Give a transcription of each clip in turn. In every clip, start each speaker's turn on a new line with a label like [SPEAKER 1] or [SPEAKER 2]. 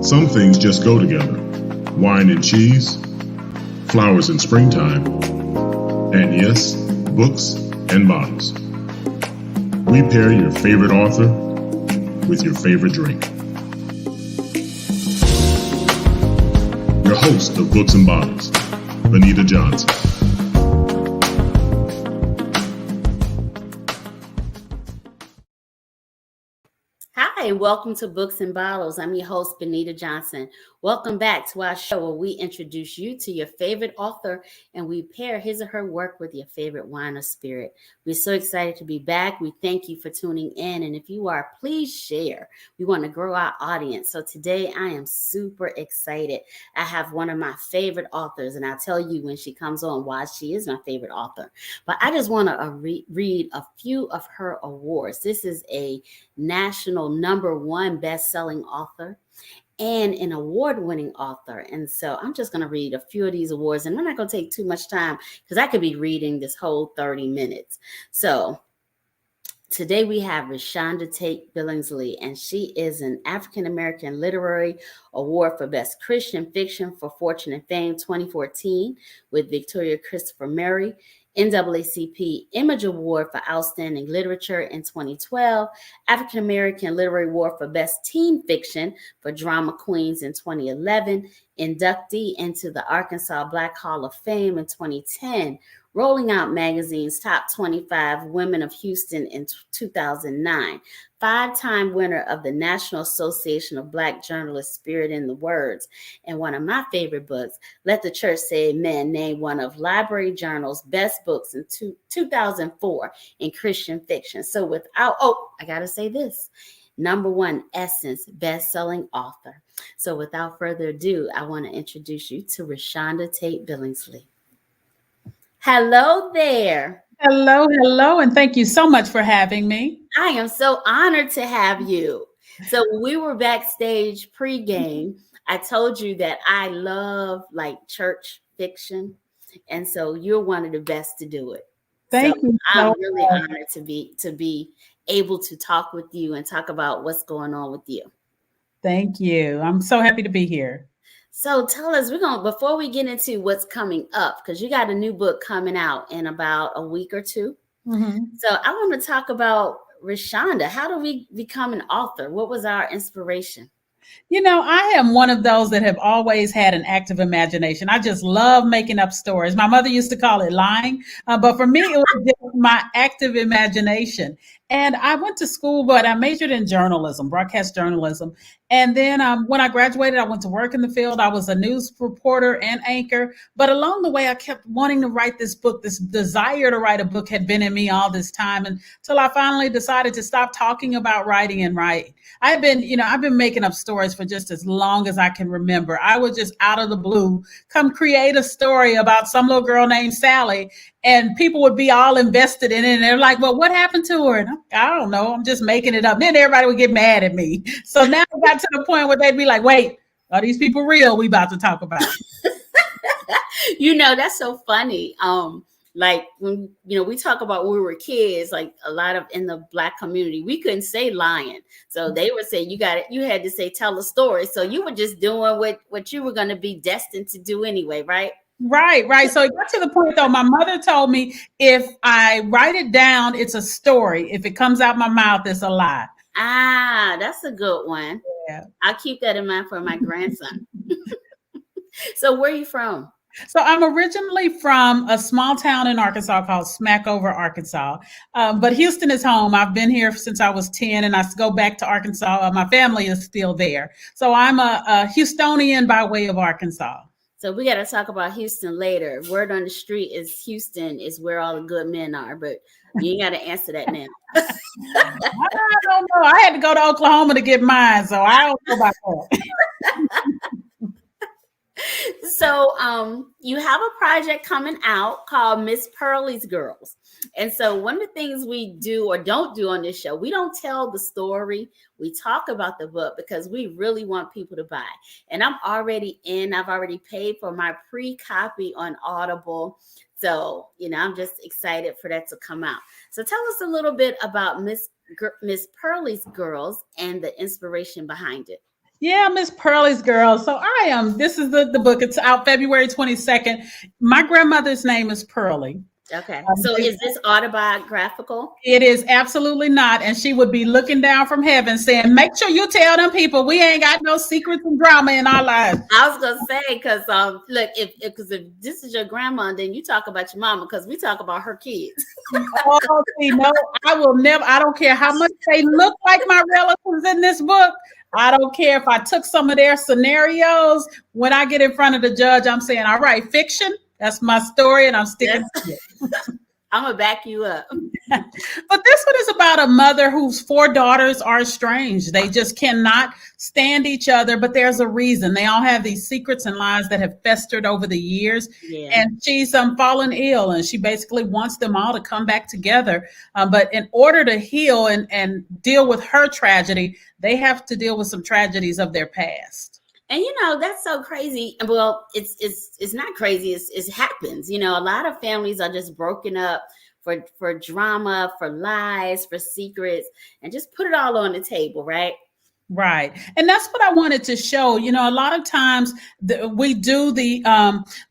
[SPEAKER 1] Some things just go together. Wine and cheese, flowers in springtime, and yes, books and bottles. We pair your favorite author with your favorite drink. Your host of Books and Bottles, Benita Johnson.
[SPEAKER 2] Hi, welcome to Books and Bottles. I'm your host, Benita Johnson. Welcome back to our show where we introduce you to your favorite author and we pair his or her work with your favorite wine or spirit. We're so excited to be back. We thank you for tuning in. And if you are, please share. We want to grow our audience. So today I am super excited. I have one of my favorite authors, and I'll tell you when she comes on why she is my favorite author. But I just want to read a few of her awards. This is a national #1 best-selling author and an award-winning author. And so I'm just going to read a few of these awards, and we're not going to take too much time because I could be reading this whole 30 minutes. So today we have ReSHONDA Tate Billingsley, and she is an African-American Literary Award for Best Christian Fiction for Fortune and Fame 2014 with Victoria Christopher Murray. NAACP Image Award for Outstanding Literature in 2012, African American Literary Award for Best Teen Fiction for Drama Queens in 2011, inductee into the Arkansas Black Hall of Fame in 2010, Rolling Out Magazine's Top 25 Women of Houston in 2009, 5-time winner of the National Association of Black Journalists Spirit in the Words, and one of my favorite books, Let the Church Say Amen, named one of Library Journal's best books in 2004 in Christian fiction. So I gotta say this, #1 Essence best-selling author. So without further ado, I want to introduce you to ReSHONDA Tate Billingsley. Hello there.
[SPEAKER 3] Hello, and thank you so much for having me.
[SPEAKER 2] I am so honored to have you. So when we were backstage pregame, I told you that I love like church fiction, and so you're one of the best to do it.
[SPEAKER 3] Thank you.
[SPEAKER 2] I'm really honored to be able to talk with you and talk about what's going on with you.
[SPEAKER 3] Thank you. I'm so happy to be here.
[SPEAKER 2] So tell us, before we get into what's coming up, because you got a new book coming out in about a week or two.
[SPEAKER 3] Mm-hmm.
[SPEAKER 2] So I want to talk about ReSHONDA. How do we become an author? What was our inspiration?
[SPEAKER 3] You know, I am one of those that have always had an active imagination. I just love making up stories. My mother used to call it lying, but for me, it was just my active imagination. And I went to school, but I majored in journalism, broadcast journalism. And then when I graduated, I went to work in the field. I was a news reporter and anchor. But along the way, I kept wanting to write this book. This desire to write a book had been in me all this time until I finally decided to stop talking about writing and write. I've been making up stories for just as long as I can remember. I would just out of the blue come create a story about some little girl named Sally, and people would be all invested in it. And they're like, well, what happened to her? And I don't know. I'm just making it up. Then everybody would get mad at me. So now I got to the point where they'd be like, wait, are these people real we about to talk about?
[SPEAKER 2] That's so funny. Like when, we talk about when we were kids, like a lot of in the Black community, we couldn't say lying. So they would say, you had to say, tell a story. So you were just doing what you were going to be destined to do anyway, right?
[SPEAKER 3] Right. So it got to the point, though, my mother told me if I write it down, it's a story. If it comes out my mouth, it's a lie.
[SPEAKER 2] Ah, that's a good one.
[SPEAKER 3] Yeah.
[SPEAKER 2] I'll keep that in mind for my grandson. So where are you from?
[SPEAKER 3] So I'm originally from a small town in Arkansas called Smackover, Arkansas. But Houston is home. I've been here since I was 10, and I go back to Arkansas. My family is still there. So I'm a Houstonian by way of Arkansas.
[SPEAKER 2] So we got to talk about Houston later. Word on the street is Houston is where all the good men are, but you ain't got to answer that now.
[SPEAKER 3] I don't know. I had to go to Oklahoma to get mine, so I don't know about that.
[SPEAKER 2] So you have a project coming out called Miss Pearly's Girls. And so one of the things we do or don't do on this show, we don't tell the story. We talk about the book because we really want people to buy. And I've already paid for my pre-copy on Audible. So, I'm just excited for that to come out. So tell us a little bit about Miss Pearly's Girls and the inspiration behind it.
[SPEAKER 3] Yeah, Miss Pearly's girl. So this is the book. It's out February 22nd. My grandmother's name is Pearly.
[SPEAKER 2] Okay. So is this autobiographical?
[SPEAKER 3] It is absolutely not. And she would be looking down from heaven saying, make sure you tell them people we ain't got no secrets and drama in our lives.
[SPEAKER 2] I was gonna say, because look, if this is your grandma, then you talk about your mama, because we talk about her kids.
[SPEAKER 3] Oh, see, no, I will never. I don't care how much they look like my relatives in this book. I don't care if I took some of their scenarios. When I get in front of the judge, I'm saying, all right, fiction, that's my story, and I'm sticking to it.
[SPEAKER 2] I'm gonna back you up.
[SPEAKER 3] But this one is about a mother whose 4 daughters are estranged. They just cannot stand each other, but there's a reason. They all have these secrets and lies that have festered over the years.
[SPEAKER 2] Yeah.
[SPEAKER 3] And she's fallen ill, and she basically wants them all to come back together. But in order to heal and deal with her tragedy, they have to deal with some tragedies of their past.
[SPEAKER 2] And that's so crazy. Well, it's not crazy. It happens. A lot of families are just broken up for drama, for lies, for secrets, and just put it all on the table, right?
[SPEAKER 3] Right. And that's what I wanted to show. A lot of times we do the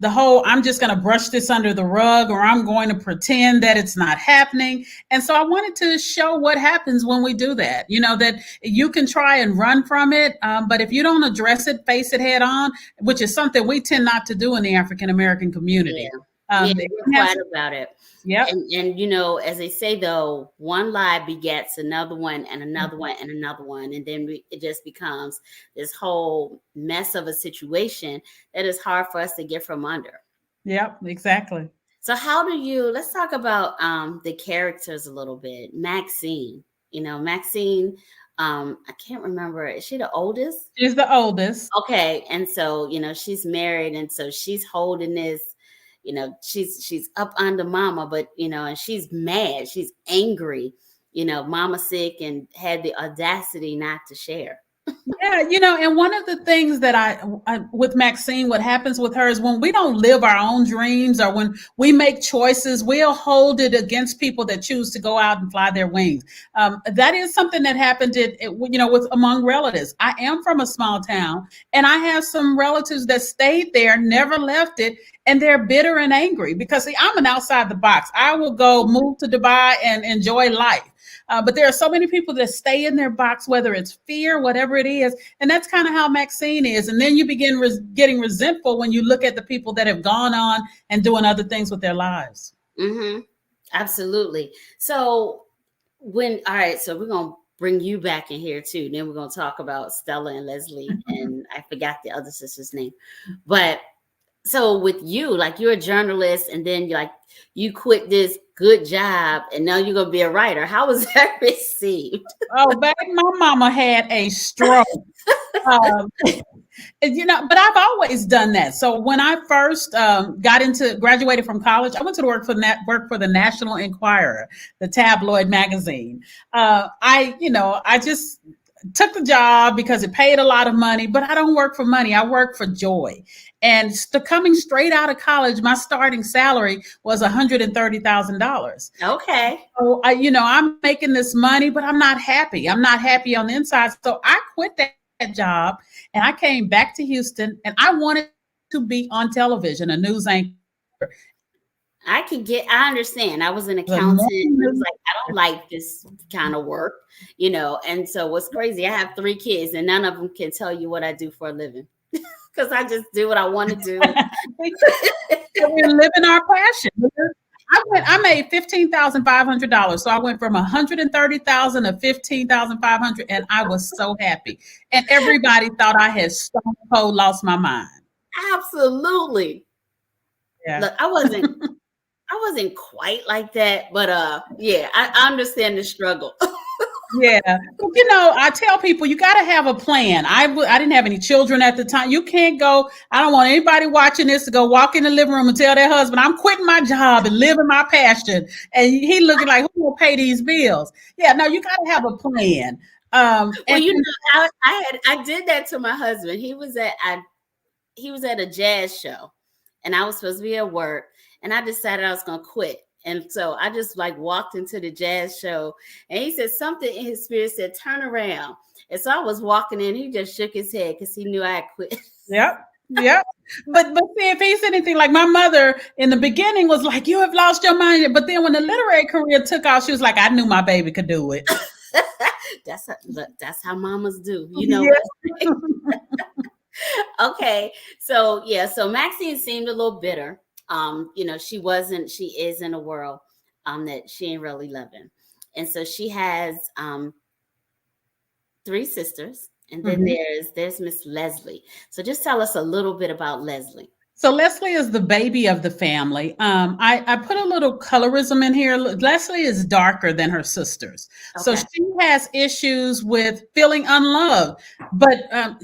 [SPEAKER 3] whole, I'm just going to brush this under the rug, or I'm going to pretend that it's not happening. And so I wanted to show what happens when we do that, that you can try and run from it. But if you don't address it, face it head on, which is something we tend not to do in the African-American community.
[SPEAKER 2] We're quiet about it.
[SPEAKER 3] Yeah.
[SPEAKER 2] And as they say, though, one lie begets another one and another one and another one. And then it just becomes this whole mess of a situation that is hard for us to get from under.
[SPEAKER 3] Yep, exactly.
[SPEAKER 2] So let's talk about the characters a little bit. Maxine, Maxine, I can't remember. Is she the oldest?
[SPEAKER 3] She's the oldest.
[SPEAKER 2] Okay. And so, she's married. And so she's holding this. She's up under mama, but, and she's mad. She's angry. Mama's sick and had the audacity not to share.
[SPEAKER 3] Yeah, and one of the things that I with Maxine, what happens with her is when we don't live our own dreams, or when we make choices, we'll hold it against people that choose to go out and fly their wings. That is something that happened, with among relatives. I am from a small town, and I have some relatives that stayed there, never left it, and they're bitter and angry because, see, I'm an outside the box. I will go move to Dubai and enjoy life. But there are so many people that stay in their box, whether it's fear, whatever it is. And that's kind of how Maxine is. And then you begin getting resentful when you look at the people that have gone on and doing other things with their lives.
[SPEAKER 2] Mm-hmm. Absolutely. So all right, so we're going to bring you back in here too. Then we're going to talk about Stella and Leslie. And I forgot the other sister's name. But so with you, like, you're a journalist, and then you quit this good job, and now you're going to be a writer. How was that received?
[SPEAKER 3] Oh, baby, my mama had a stroke. But I've always done that. So when I first graduated from college, I went to work for the National Enquirer, the tabloid magazine. I just took the job because it paid a lot of money, but I don't work for money. I work for joy. And coming straight out of college, my starting salary was $130,000.
[SPEAKER 2] Okay.
[SPEAKER 3] So I'm making this money, but I'm not happy. I'm not happy on the inside. So I quit that job, and I came back to Houston, and I wanted to be on television, a news anchor.
[SPEAKER 2] I understand. I was an accountant. I was like, I don't like this kind of work, And so what's crazy, I have 3 kids, and none of them can tell you what I do for a living. Because I just do what I want to do.
[SPEAKER 3] We're living our passion. I made $15,500. So I went from $130,000 to $15,500, and I was so happy. And everybody thought I had stone cold lost my mind.
[SPEAKER 2] Absolutely. Yeah. Look, I wasn't quite like that, but yeah, I understand the struggle.
[SPEAKER 3] Yeah. I tell people, you got to have a plan. I didn't have any children at the time. You can't go. I don't want anybody watching this to go walk in the living room and tell their husband, I'm quitting my job and living my passion. And he looking like, who will pay these bills? Yeah, no, you got to have a plan.
[SPEAKER 2] I did that to my husband. He was at a jazz show, and I was supposed to be at work, and I decided I was going to quit. And so I just like walked into the jazz show, and he said something in his spirit said, "Turn around." And so I was walking in, he just shook his head because he knew I had quit.
[SPEAKER 3] Yep. Yep. But see, if he's anything like my mother in the beginning was like, "You have lost your mind." But then when the literary career took off, she was like, "I knew my baby could do it."
[SPEAKER 2] That's how mamas do, you know. Yeah. Okay, so so Maxine seemed a little bitter. She is in a world that she ain't really loving, and so she has 3 sisters, and then there's Miss Leslie. So just tell us a little bit about Leslie.
[SPEAKER 3] So Leslie is the baby of the family. I put a little colorism in here. Leslie is darker than her sisters. Okay. So she has issues with feeling unloved. But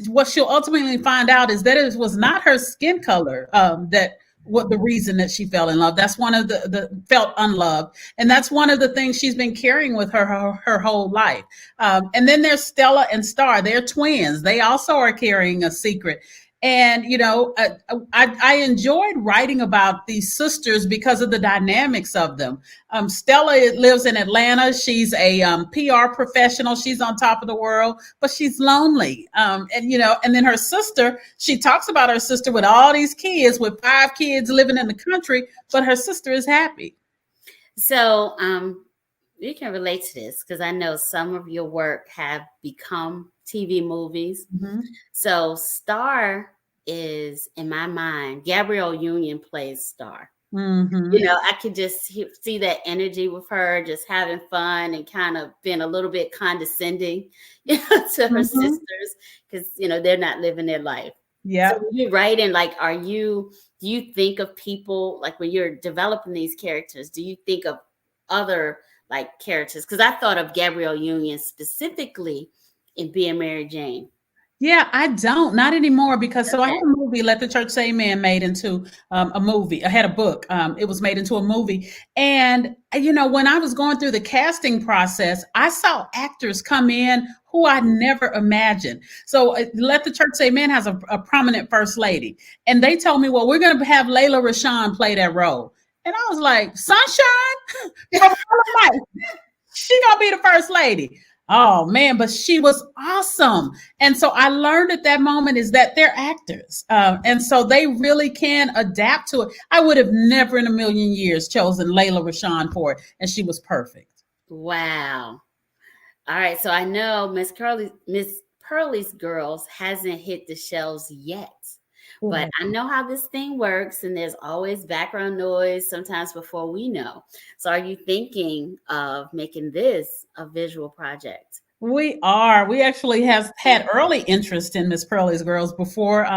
[SPEAKER 3] what she'll ultimately find out is that it was not her skin color what the reason that she fell in love. That's one of the felt unloved. And that's one of the things she's been carrying with her whole life. And then there's Stella and Star. They're twins. They also are carrying a secret. And, I enjoyed writing about these sisters because of the dynamics of them. Stella lives in Atlanta. She's a PR professional. She's on top of the world, but she's lonely. And then her sister, she talks about her sister with all these kids, with 5 kids living in the country, but her sister is happy.
[SPEAKER 2] So you can relate to this because I know some of your work have become TV movies. Mm-hmm. So Star is, in my mind, Gabrielle Union plays Star. Mm-hmm. I could just see that energy with her, just having fun and kind of being a little bit condescending to her sisters because, they're not living their life. Yeah. So when you're writing, do you think of people, like when you're developing these characters, do you think of other characters? Because I thought of Gabrielle Union specifically in Being Mary Jane.
[SPEAKER 3] Yeah, I don't, not anymore, because so I had a movie, Let the Church Say Amen, made into a movie. I had a book. It was made into a movie. And, when I was going through the casting process, I saw actors come in who I never imagined. So Let the Church Say Amen has a prominent first lady. And they told me, well, we're going to have Layla Rashawn play that role. And I was like, Sunshine? She gonna be the first lady. Oh man, but she was awesome. And so I learned at that moment is that they're actors. And so they really can adapt to it. I would have never in a million years chosen Layla Rashawn for it. And she was perfect.
[SPEAKER 2] Wow. All right. So I know Miss Pearly's Girls hasn't hit the shelves yet. But I know how this thing works, and there's always background noise sometimes before we know. So are you thinking of making this a visual project?
[SPEAKER 3] We are. We actually have had early interest in Miss Pearly's Girls before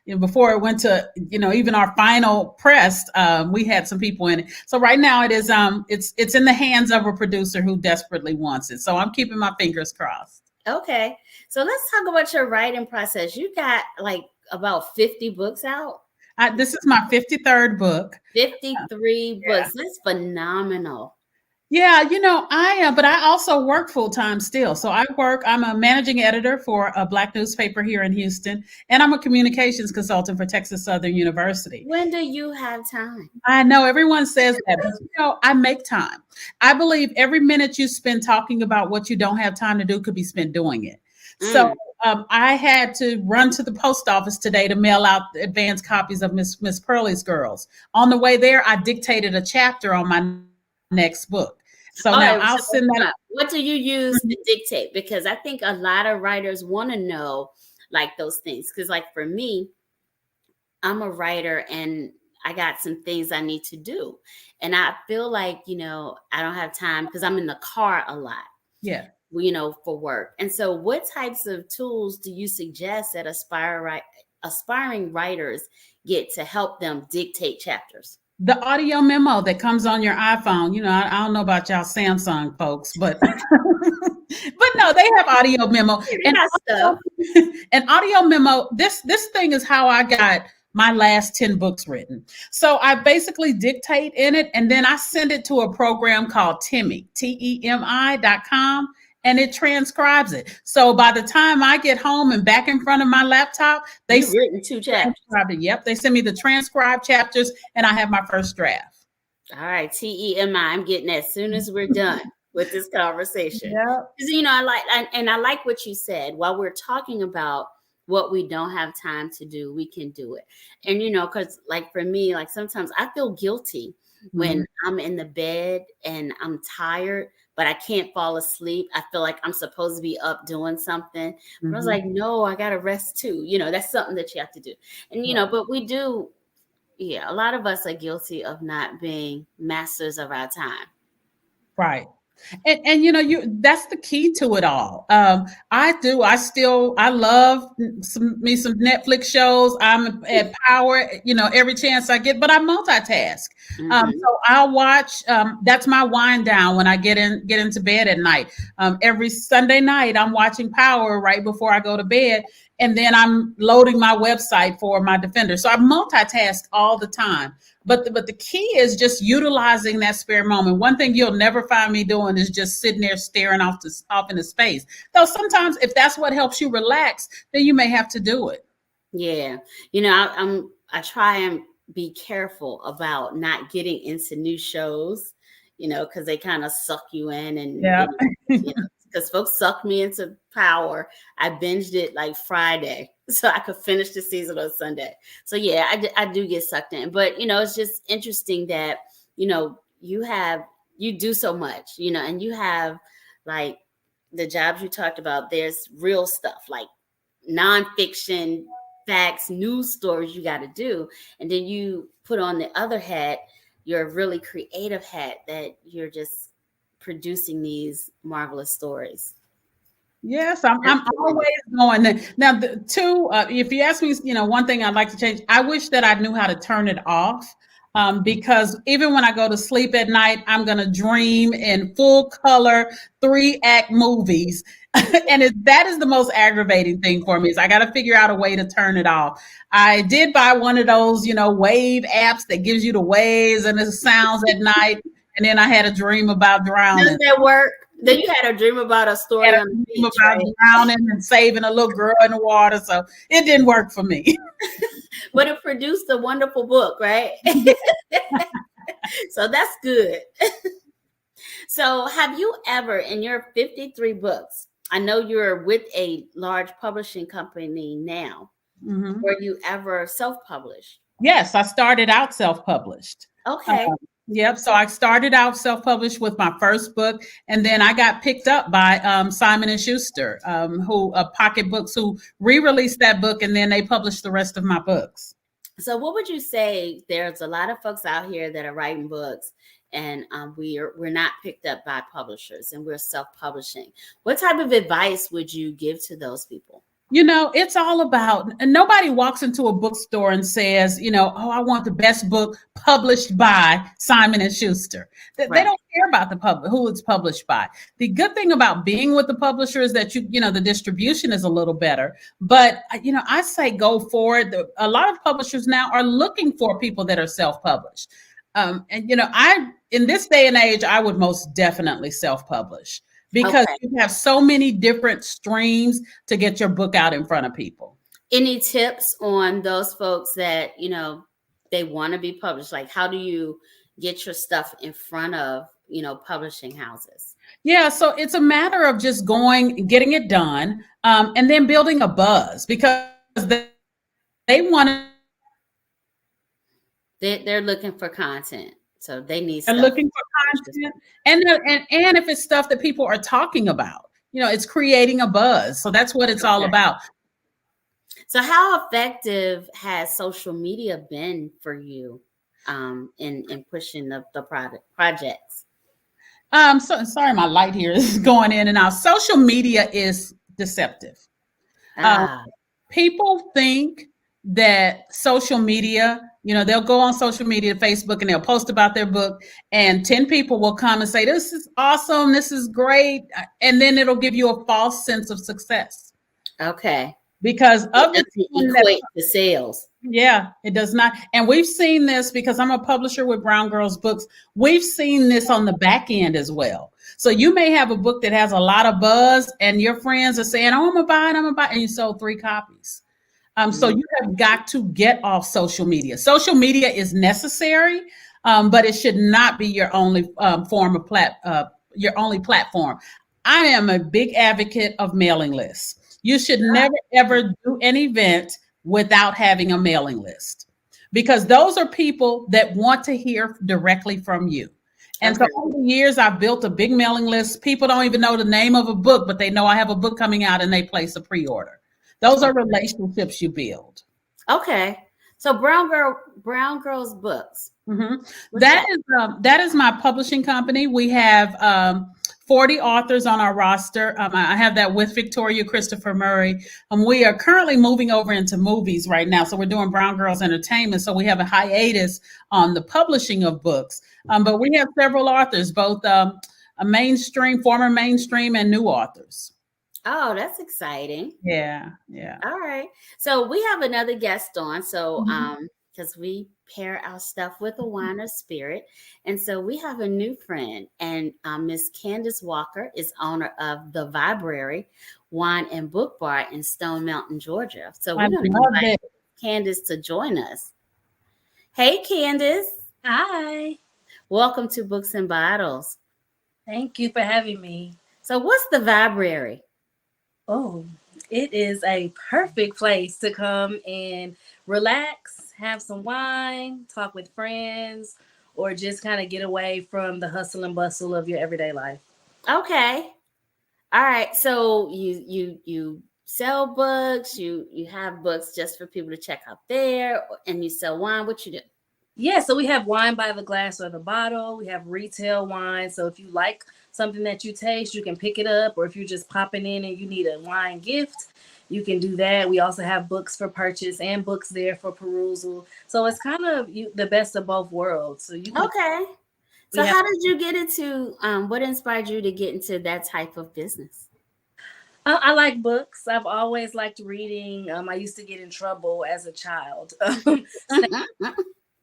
[SPEAKER 3] it went to, even our final press. We had some people in it. So right now it is it's in the hands of a producer who desperately wants it. So I'm keeping my fingers crossed.
[SPEAKER 2] Okay. So let's talk about your writing process. You got about 50 books out?
[SPEAKER 3] This is my 53rd book.
[SPEAKER 2] 53 books. That's phenomenal.
[SPEAKER 3] Yeah, but I also work full time still. So I'm a managing editor for a Black newspaper here in Houston, and I'm a communications consultant for Texas Southern University.
[SPEAKER 2] When do you have time?
[SPEAKER 3] I know everyone says that, but I make time. I believe every minute you spend talking about what you don't have time to do could be spent doing it. So I had to run to the post office today to mail out advance copies of Miss Pearly's Girls. On the way there, I dictated a chapter on my next book. So now I'll send that out.
[SPEAKER 2] What do you use to dictate? Because I think a lot of writers want to know those things. Because for me, I'm a writer and I got some things I need to do. And I feel like, I don't have time because I'm in the car a lot.
[SPEAKER 3] Yeah.
[SPEAKER 2] For work. And so what types of tools do you suggest that aspiring writers get to help them dictate chapters?
[SPEAKER 3] The audio memo that comes on your iPhone. I don't know about y'all Samsung folks, but but no, they have audio memo. And audio memo, this thing is how I got my last 10 books written. So I basically dictate in it, and then I send it to a program called Temi, TEMI.com. And it transcribes it. So by the time I get home and back in front of my laptop,
[SPEAKER 2] You've written 2 chapters.
[SPEAKER 3] Yep, they send me the transcribed chapters, and I have my first draft.
[SPEAKER 2] All right, TEMI. I'm getting that as soon as we're done with this conversation.
[SPEAKER 3] Yeah.
[SPEAKER 2] Because I like what you said. While we're talking about what we don't have time to do, we can do it. And because like for me, like sometimes I feel guilty when I'm in the bed and I'm tired, but I can't fall asleep. I feel like I'm supposed to be up doing something. But I was like, no, I gotta rest too. That's something that you have to do. And but we do. Yeah, a lot of us are guilty of not being masters of our time.
[SPEAKER 3] Right. And that's the key to it all. I love some Netflix shows. I'm at Power, every chance I get, but I multitask. So I'll watch. That's my wind down when I get into bed at night. Every Sunday night, I'm watching Power right before I go to bed, and then I'm loading my website for my Defender. So I multitask all the time. But the key is just utilizing that spare moment. One thing you'll never find me doing is just sitting there staring off into space. Though sometimes if that's what helps you relax, then you may have to do it.
[SPEAKER 2] Yeah. I try and be careful about not getting into new shows, because they kind of suck you in and because folks sucked me into Power. I binged it like Friday so I could finish the season on Sunday. So yeah, I do get sucked in, but it's just interesting that you do so much, and you have like the jobs you talked about. There's real stuff like nonfiction, facts, news stories you got to do, and then you put on the other hat, your really creative hat, that you're just producing these marvelous stories.
[SPEAKER 3] Yes, I'm always going. Now, if you ask me, one thing I'd like to change, I wish that I knew how to turn it off. Because even when I go to sleep at night, I'm going to dream in full color 3-act movies. And that is the most aggravating thing for me, is I got to figure out a way to turn it off. I did buy one of those, wave apps that gives you the waves and the sounds at night. And then I had a dream about drowning.
[SPEAKER 2] Does that work? Then you had a dream about a story on the beach,
[SPEAKER 3] about drowning and saving a little girl in the water. So it didn't work for me.
[SPEAKER 2] But it produced a wonderful book, right? So that's good. So have you ever, in your 53 books, I know you're with a large publishing company now, were you ever self-published?
[SPEAKER 3] Yes, I started out self-published.
[SPEAKER 2] Okay.
[SPEAKER 3] Yep. So I started out self-published with my first book, and then I got picked up by Simon and Schuster, who Pocket Books, who re-released that book, and then they published the rest of my books.
[SPEAKER 2] So what would you say? There's a lot of folks out here that are writing books, and we're not picked up by publishers, and we're self-publishing. What type of advice would you give to those people?
[SPEAKER 3] It's all about, and nobody walks into a bookstore and says, oh, I want the best book published by Simon and Schuster. They don't care about who it's published by. The good thing about being with the publisher is that the distribution is a little better. But I say go for it. A lot of publishers now are looking for people that are self-published. And in this day and age, I would most definitely self-publish. Because you have so many different streams to get your book out in front of people.
[SPEAKER 2] Any tips on those folks that, they want to be published? Like, how do you get your stuff in front of, publishing houses?
[SPEAKER 3] Yeah, so it's a matter of just getting it done, and then building a buzz, because they want to.
[SPEAKER 2] They're looking for content. So they need
[SPEAKER 3] stuff. They're looking for content, and if it's stuff that people are talking about, it's creating a buzz. So that's what it's all about.
[SPEAKER 2] So how effective has social media been for you in pushing the projects?
[SPEAKER 3] So sorry, my light here is going in and out. Social media is deceptive. People think that social media, they'll go on social media, Facebook, and they'll post about their book, and 10 people will come and say, this is awesome, this is great. And then it'll give you a false sense of success.
[SPEAKER 2] Okay.
[SPEAKER 3] Because of
[SPEAKER 2] equate the sales.
[SPEAKER 3] Yeah, it does not. And we've seen this because I'm a publisher with Brown Girls Books. We've seen this on the back end as well. So you may have a book that has a lot of buzz, and your friends are saying, oh, I'm gonna buy it, and you sold 3 copies. So you have got to get off social media. Social media is necessary, but it should not be your only your only platform. I am a big advocate of mailing lists. You should never ever do an event without having a mailing list, because those are people that want to hear directly from you. And so
[SPEAKER 2] Okay.
[SPEAKER 3] over the years, I've built a big mailing list. People don't even know the name of a book, but they know I have a book coming out and they place a pre-order. Those are relationships you build.
[SPEAKER 2] Okay. So Brown Girls Books.
[SPEAKER 3] Mhm.
[SPEAKER 2] What's that?
[SPEAKER 3] That is my publishing company. We have 40 authors on our roster. I have that with Victoria Christopher Murray. We are currently moving over into movies right now. So we're doing Brown Girls Entertainment. So we have a hiatus on the publishing of books. But we have several authors, both a former mainstream, and new authors.
[SPEAKER 2] Oh, that's exciting.
[SPEAKER 3] Yeah.
[SPEAKER 2] All right. So we have another guest on. So
[SPEAKER 3] Mhm.
[SPEAKER 2] because we pair our stuff with a wine or spirit. And so we have a new friend, and Miss Candice Walker is owner of the Vibrary Wine and Book Bar in Stone Mountain, Georgia. So
[SPEAKER 3] I
[SPEAKER 2] we're going to
[SPEAKER 3] love
[SPEAKER 2] invite
[SPEAKER 3] it.
[SPEAKER 2] Candice to join us. Hey, Candice.
[SPEAKER 4] Hi.
[SPEAKER 2] Welcome to Books and Bottles.
[SPEAKER 4] Thank you for having me.
[SPEAKER 2] So what's the Vibrary?
[SPEAKER 4] Oh, it is a perfect place to come and relax, have some wine, talk with friends, or just kind of get away from the hustle and bustle of your everyday life.
[SPEAKER 2] Okay. All right. So you sell books, you have books just for people to check out there, and you sell wine. What you do?
[SPEAKER 4] Yeah, so we have wine by the glass or the bottle. We have retail wine. So if you like something that you taste, you can pick it up. Or if you're just popping in and you need a wine gift, you can do that. We also have books for purchase and books there for perusal. So it's kind of the best of both worlds. So you can.
[SPEAKER 2] Okay.
[SPEAKER 4] We
[SPEAKER 2] So
[SPEAKER 4] have,
[SPEAKER 2] how did you get into what inspired you to get into that type of business?
[SPEAKER 4] I like books. I've always liked reading. I used to get in trouble as a child.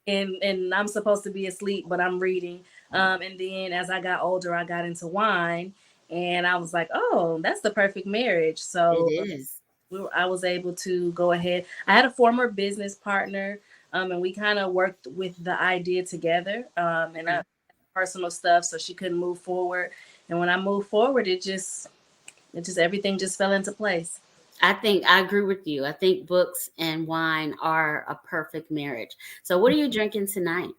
[SPEAKER 4] And I'm supposed to be asleep, but I'm reading. And then as I got older, I got into wine, and I was like, oh, that's the perfect marriage.
[SPEAKER 2] It
[SPEAKER 4] So
[SPEAKER 2] is.
[SPEAKER 4] I was able to go ahead. I had a former business partner, and we kind of worked with the idea together, and I personal stuff, so she couldn't move forward. And when I moved forward, it just everything just fell into place.
[SPEAKER 2] I think I agree with you. I think books and wine are a perfect marriage. So what are you drinking tonight?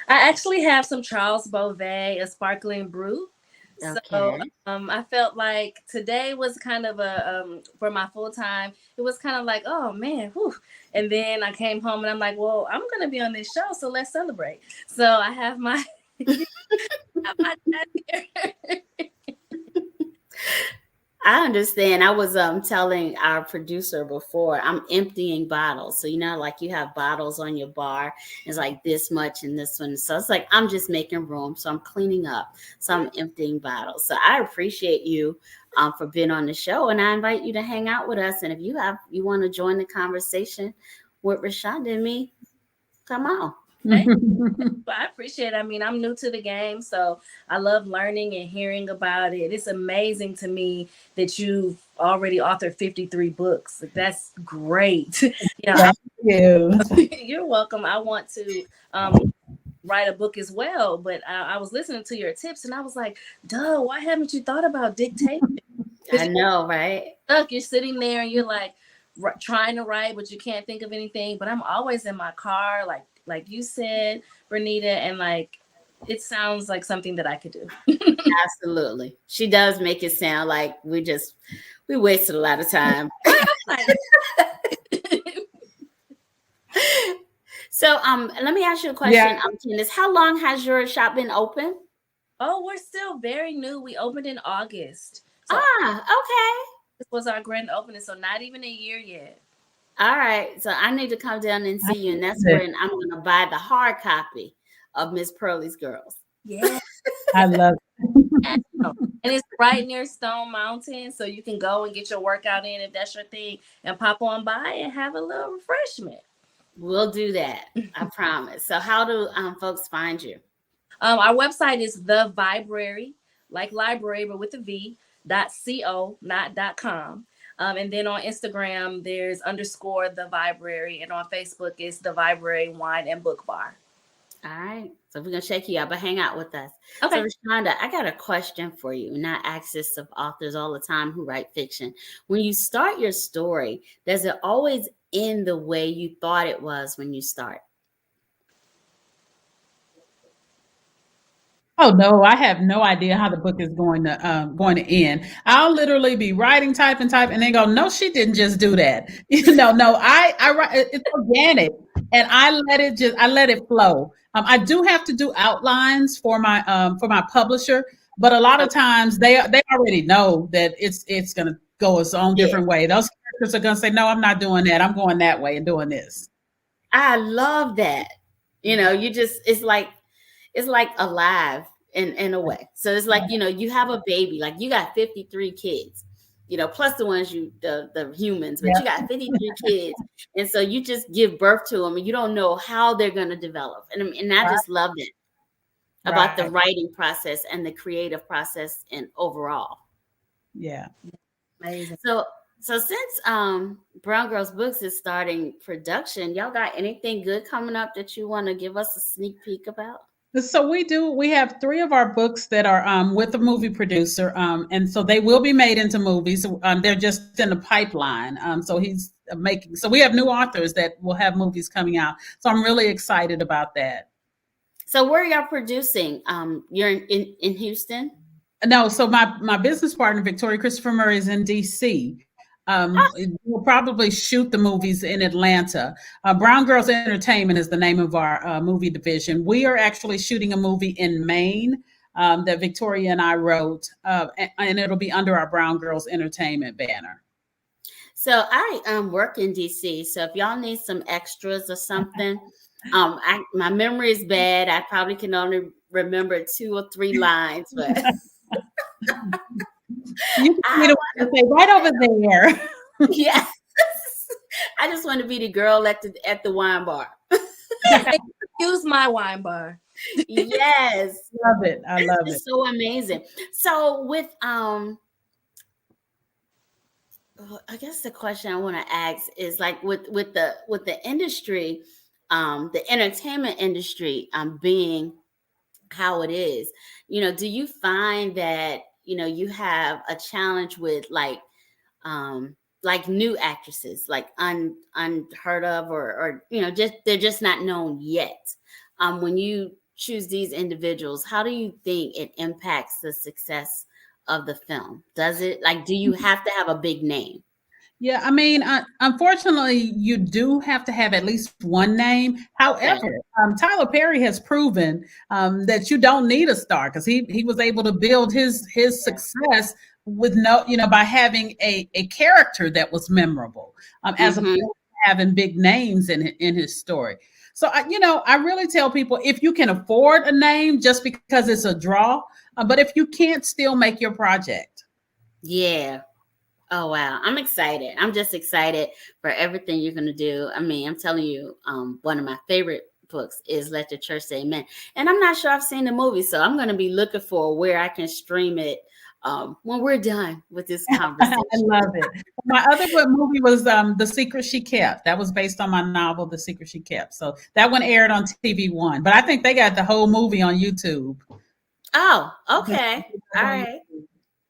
[SPEAKER 4] I actually have some Charles Beauvais, a sparkling brew. So
[SPEAKER 2] Okay.
[SPEAKER 4] I felt like today was kind of a for my full time. It was kind of like, oh man, whew. And then I came home and I'm like, well, I'm gonna be on this show, so let's celebrate. So I have my have my dad here.
[SPEAKER 2] I understand. I was telling our producer before, I'm emptying bottles. So like you have bottles on your bar. It's like this much and this one. So it's like I'm just making room. So I'm cleaning up. So I'm emptying bottles. So I appreciate you for being on the show, and I invite you to hang out with us. And if you want to join the conversation with ReShonda and me, come on.
[SPEAKER 4] But I appreciate it. I mean, I'm new to the game, so I love learning and hearing about it. It's amazing to me that you've already authored 53 books. Like, that's great.
[SPEAKER 3] Thank you.
[SPEAKER 4] You're welcome. I want to write a book as well, but I was listening to your tips and I was like, duh, why haven't you thought about dictation?
[SPEAKER 2] I know, right?
[SPEAKER 4] You're sitting there and you're like trying to write, but you can't think of anything. But I'm always in my car, like you said, Bernita, and like it sounds like something that I could do.
[SPEAKER 2] Absolutely. She does make it sound like we wasted a lot of time. So let me ask you a question.
[SPEAKER 3] Yeah.
[SPEAKER 2] Candice, how long has your shop been open?
[SPEAKER 4] Oh, we're still very new. We opened in August. So
[SPEAKER 2] Okay.
[SPEAKER 4] this was our grand opening, so not even a year yet.
[SPEAKER 2] All right. So I need to come down and see you. And that's when I'm going to buy the hard copy of Miss Pearly's Girls.
[SPEAKER 4] Yeah.
[SPEAKER 3] I love
[SPEAKER 4] And it's right near Stone Mountain, so you can go and get your workout in if that's your thing, and pop on by and have a little refreshment.
[SPEAKER 2] We'll do that. I promise. So how do folks find you?
[SPEAKER 4] Our website is The Vibrary, like library, but with a V, .co, not .com. And then on Instagram, there's _ The Vibrary, and on Facebook, it's The Vibrary Wine and Book Bar.
[SPEAKER 2] All right. So we're gonna check you out, but hang out with us.
[SPEAKER 4] Okay.
[SPEAKER 2] So ReShonda, I got a question for you. And I ask this of authors all the time who write fiction. When you start your story, does it always end the way you thought it was when you start?
[SPEAKER 3] Oh no, I have no idea how the book is going to end. I'll literally be writing, type, and then go, no, she didn't just do that. No, I write. It's organic, and I let it flow. I do have to do outlines for my publisher, but a lot of
[SPEAKER 2] Okay.
[SPEAKER 3] times they already know that it's going to go its own
[SPEAKER 2] Yeah.
[SPEAKER 3] different way. Those characters are going to say, no, I'm not doing that. I'm going that way and doing this.
[SPEAKER 2] I love that. You just it's like alive in a way. So it's like, you have a baby, like you got 53 kids, plus the ones the humans, but you got 53 kids. And so you just give birth to them and you don't know how they're going to develop. And I just love it about the writing process and the creative process and overall.
[SPEAKER 3] Yeah.
[SPEAKER 4] Amazing.
[SPEAKER 2] So since Brown Girls Books is starting production, y'all got anything good coming up that you want to give us a sneak peek about?
[SPEAKER 3] So we do. We have 3 of our books that are with a movie producer, and so they will be made into movies. They're just in the pipeline. So he's making. So we have new authors that will have movies coming out. So I'm really excited about that.
[SPEAKER 2] So where y'all producing? You're in Houston?
[SPEAKER 3] No, so my business partner Victoria Christopher Murray is in DC. We'll probably shoot the movies in Atlanta. Brown Girls Entertainment is the name of our movie division. We are actually shooting a movie in Maine that Victoria and I wrote, and it'll be under our Brown Girls Entertainment banner.
[SPEAKER 2] So I work in DC. So if y'all need some extras or something, my memory is bad. I probably can only remember 2 or 3 lines, but
[SPEAKER 3] you can say right over there.
[SPEAKER 2] Yes. I just want to be the girl at the wine bar.
[SPEAKER 4] Use my wine bar.
[SPEAKER 2] Yes.
[SPEAKER 3] Love it. I love it.
[SPEAKER 2] So amazing. So with I guess the question I want to ask is like with the industry, the entertainment industry being how it is, do you find that you have a challenge with like new actresses, like unheard of, or just they're just not known yet. When you choose these individuals, how do you think it impacts the success of the film? Does it, like, do you have to have a big name?
[SPEAKER 3] Yeah, I mean, unfortunately, you do have to have at least one name. However, Tyler Perry has proven that you don't need a star because he was able to build his success with by having a character that was memorable, as opposed to having big names in his story. So I really tell people, if you can afford a name, just because it's a draw, but if you can't, still make your project.
[SPEAKER 2] Yeah. Oh, wow. I'm excited. I'm just excited for everything you're going to do. I mean, I'm telling you, one of my favorite books is Let the Church Say Amen. And I'm not sure I've seen the movie, so I'm going to be looking for where I can stream it when we're done with this conversation.
[SPEAKER 3] I love it. My other good movie was The Secret She Kept. That was based on my novel, The Secret She Kept. So that one aired on TV1. But I think they got the whole movie on YouTube.
[SPEAKER 2] Oh, okay. All right.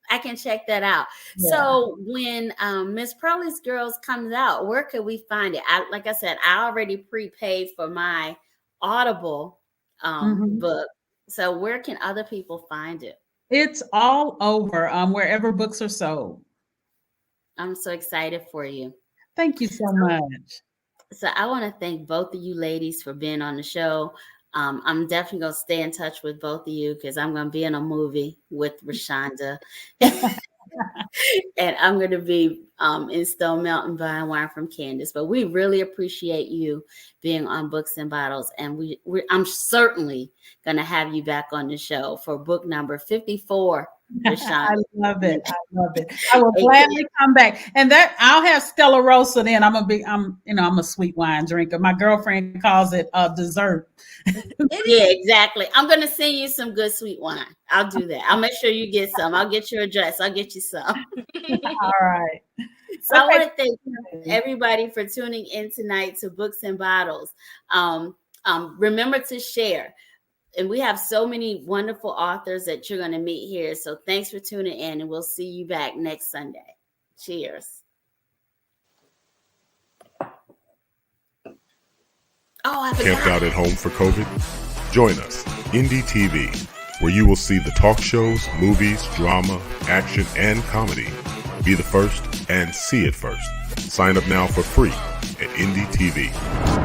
[SPEAKER 2] I can check that out. Yeah. So when Miss Pearly's Girls comes out, where could we find it? Like I said, I already prepaid for my Audible book. So where can other people find it?
[SPEAKER 3] It's all over wherever books are sold.
[SPEAKER 2] I'm so excited for you.
[SPEAKER 3] Thank you so much.
[SPEAKER 2] So I want to thank both of you ladies for being on the show. I'm definitely going to stay in touch with both of you because I'm going to be in a movie with ReShonda. And I'm going to be in Stone Mountain buying wine from Candice. But we really appreciate you being on Books and Bottles. And I'm certainly going to have you back on the show for book number 54.
[SPEAKER 3] I love it. I love it. I will gladly come back. And that I'll have Stella Rosa then. I'm a sweet wine drinker. My girlfriend calls it dessert.
[SPEAKER 2] Yeah, exactly. I'm going to send you some good sweet wine. I'll do that. I'll make sure you get some. I'll get your address. I'll get you some.
[SPEAKER 3] All right.
[SPEAKER 2] So I want to thank everybody for tuning in tonight to Books and Bottles. Remember to share. And we have so many wonderful authors that you're going to meet here. So thanks for tuning in, and we'll see you back next Sunday. Cheers.
[SPEAKER 1] Camped out at home for COVID? Join us, Indie TV, where you will see the talk shows, movies, drama, action, and comedy. Be the first and see it first. Sign up now for free at Indie TV.